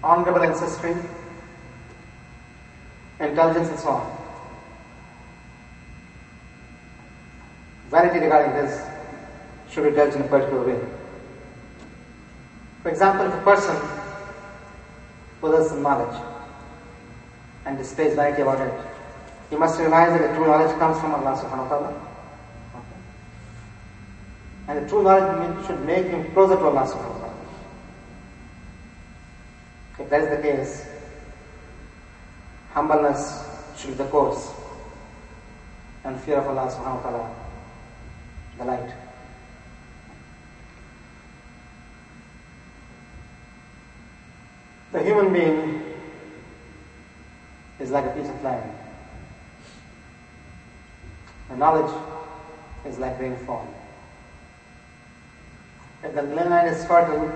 honorable ancestry, intelligence, and so on. Vanity regarding this should be judged in a particular way. For example, if a person possesses knowledge and displays vanity about it, he must realize that the true knowledge comes from Allah subhanahu wa ta'ala. Okay. And the true knowledge should make him closer to Allah subhanahu wa ta'ala. If that is the case, humbleness should be the course, and fear of Allah subhanahu wa ta'ala the light. The human being is like a piece of land. The knowledge is like rainfall. If the land is fertile,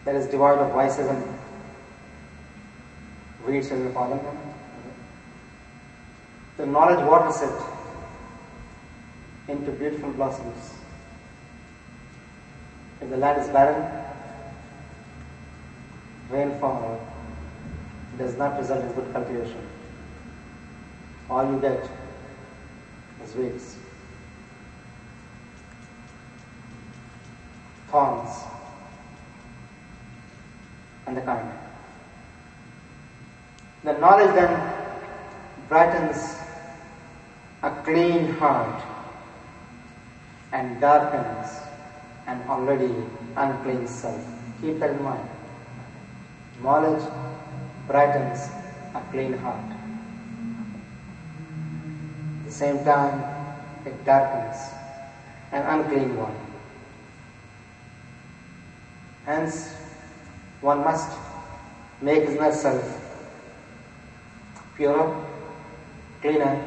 that is devoid of vices and weeds will fallen. The knowledge waters it into beautiful blossoms. If the land is barren, rainfall does not result in good cultivation. All you get is weeds, thorns, and the kind. The knowledge then brightens a clean heart and darkens an already unclean self. Keep that in mind. Knowledge brightens a clean heart. At the same time, it darkens an unclean one. Hence, one must make his inner self purer, cleaner,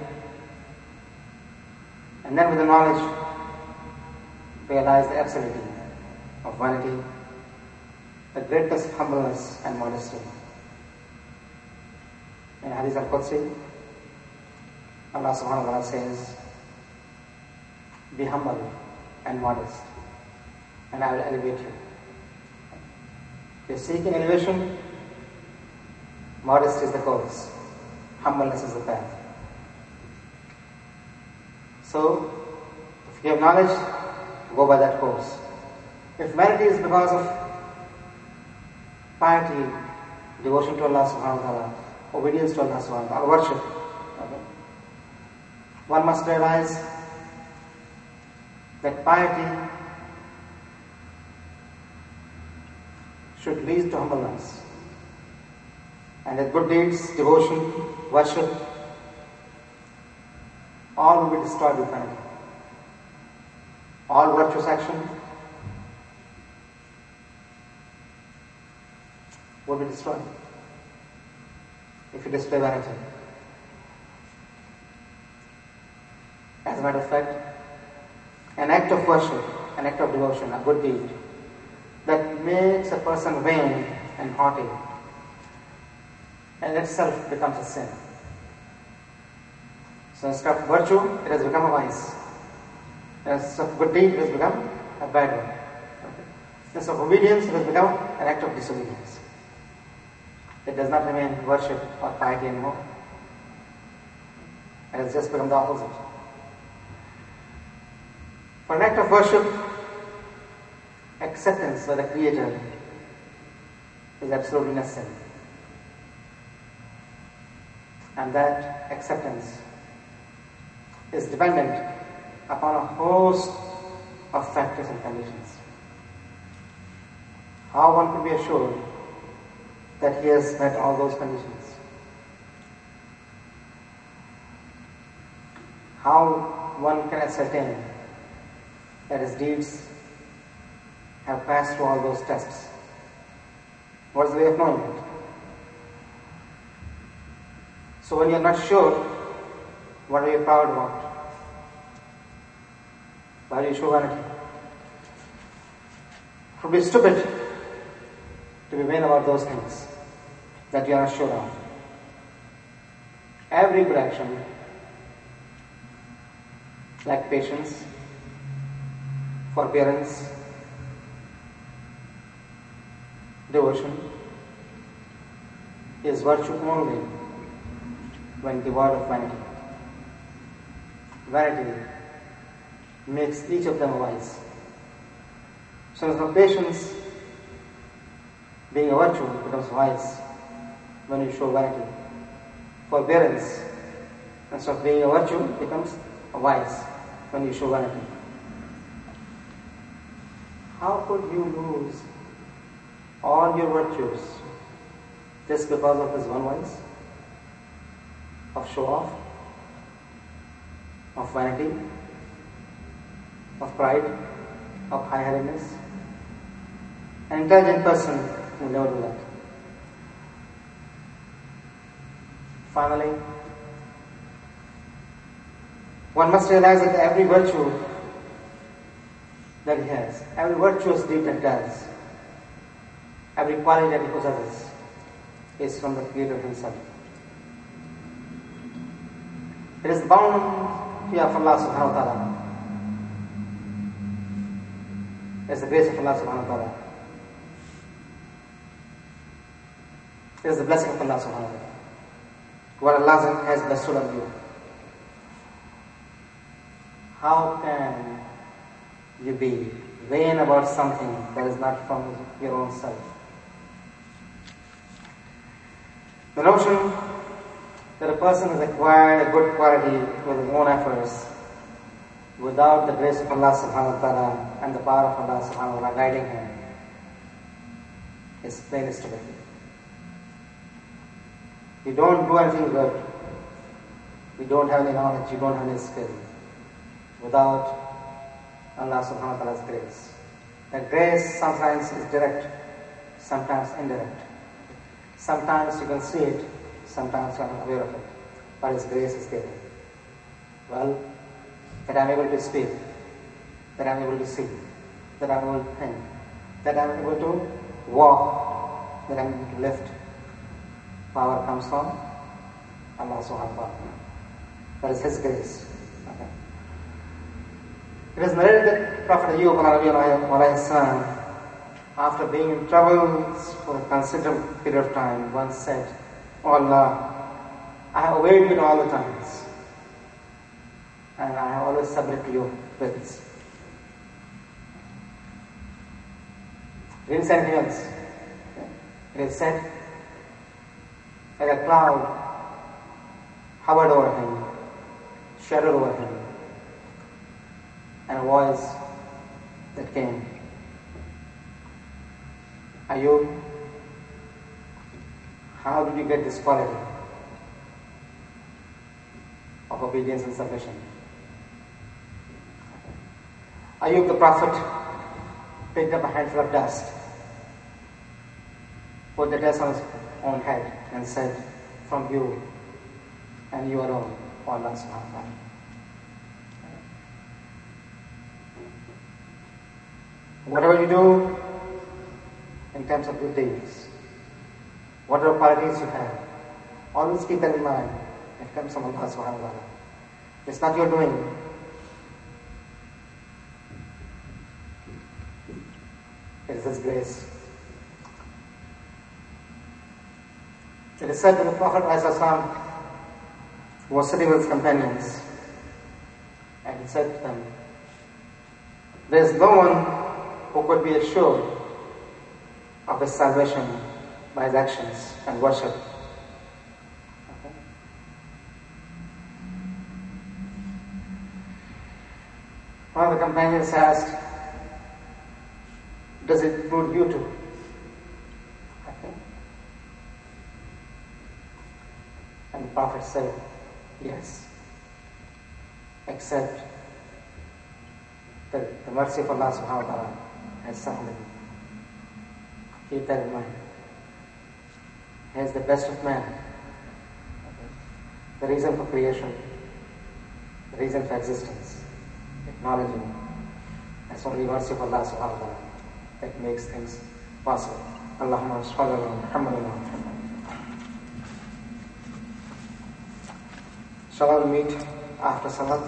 and then with the knowledge realize the absurdity of vanity, the greatest humbleness and modesty. In Hadith al-Qudsi, Allah subhanahu wa ta'ala says, be humble and modest, and I will elevate you. If you seek an elevation, modesty is the course, humbleness is the path. So, if you have knowledge, go by that course. If vanity is because of piety, devotion to Allah subhanahu wa ta'ala, obedience to Allah subhanahu wa ta'ala, worship, okay, one must realize that piety should lead to humbleness, and that good deeds, devotion, worship, all will be destroyed with vanity. All virtuous action will be destroyed if you display vanity. As a matter of fact, an act of worship, an act of devotion, a good deed that makes a person vain and haughty, and itself becomes a sin. So instead of virtue, it has become a vice. Instead of good deed, it has become a bad one. Okay. Instead of obedience, it has become an act of disobedience. It does not remain worship or piety anymore. It has just become the opposite. For an act of worship, acceptance by the Creator is absolutely necessary. And that acceptance is dependent upon a host of factors and conditions. How one can be assured that he has met all those conditions? How one can ascertain that his deeds have passed through all those tests? What is the way of knowing it? So when you are not sure, what are you proud about? Why do you show vanity? It would be stupid to be vain about those things that you are not sure of. Every good action, like patience, forbearance, Devotion is virtue only when devoid of vanity. Vanity makes each of them wise. So instead of patience being a virtue, becomes wise when you show vanity. Forbearance, instead of being a virtue, becomes wise when you show vanity. How could you lose all your virtues just because of this one vice? Of show off, of vanity, of pride, of high-headedness. An intelligent person will never do that. Finally, one must realize that every virtue that he has, every virtuous deed that does, every quality that he possesses is from the Creator himself. It is the bounty of Allah subhanahu wa ta'ala. It is the grace of Allah subhanahu wa ta'ala. It is the blessing of Allah subhanahu wa ta'ala. What Allah has bestowed on you. How can you be vain about something that is not from your own self? The notion that a person has acquired a good quality with his own efforts without the grace of Allah subhanahu wa ta'ala and the power of Allah subhanahu wa ta'ala guiding him is plain stupid. You don't do anything good, you don't have any knowledge, you don't have any skill without Allah subhanahu wa ta'ala's grace. That grace sometimes is direct, sometimes indirect. Sometimes you can see it, sometimes you are not aware of it, but His grace is given. Well, that I am able to speak, that I am able to see, that I am able to think, that I am able to walk, that I am able to lift. Power comes from Allah subhanahu wa ta'ala. That is His grace. Okay. It is narrated that Prophet Ayyub alayhi salam, after being in troubles for a considerable period of time, once said, "Oh Allah, I have obeyed you in all the times, and I have always submitted to your wills." He didn't say anything else. It is said like a cloud hovered over him, shadowed over him, and a voice that came, "Ayyub, how did you get this quality of obedience and submission?" Ayyub the Prophet picked up a handful of dust, put the dust on his own head and said, "From you and you alone, O Allah subhanahu wa ta'ala." Whatever you do in terms of good deeds, whatever qualities you have, always keep that in mind. It comes from Allah subhanahu wa ta'ala. It's not your doing. It is His grace. It is said that the Prophet ﷺ was sitting with his companions and he said to them, "There is no one who could be assured of his salvation by his actions and worship." Okay. One of the companions asked, "Does it include you too?" Okay. And the Prophet said, "Yes, except that the mercy of Allah subhanahu wa ta'ala has suffered. Keep that in mind. He is the best of man. The reason for creation, the reason for existence, acknowledging that's only mercy of Allah subhanahu wa ta'ala that makes things possible. Allahumma salli ala Muhammad wa Muhammad. Shall we meet after Salat?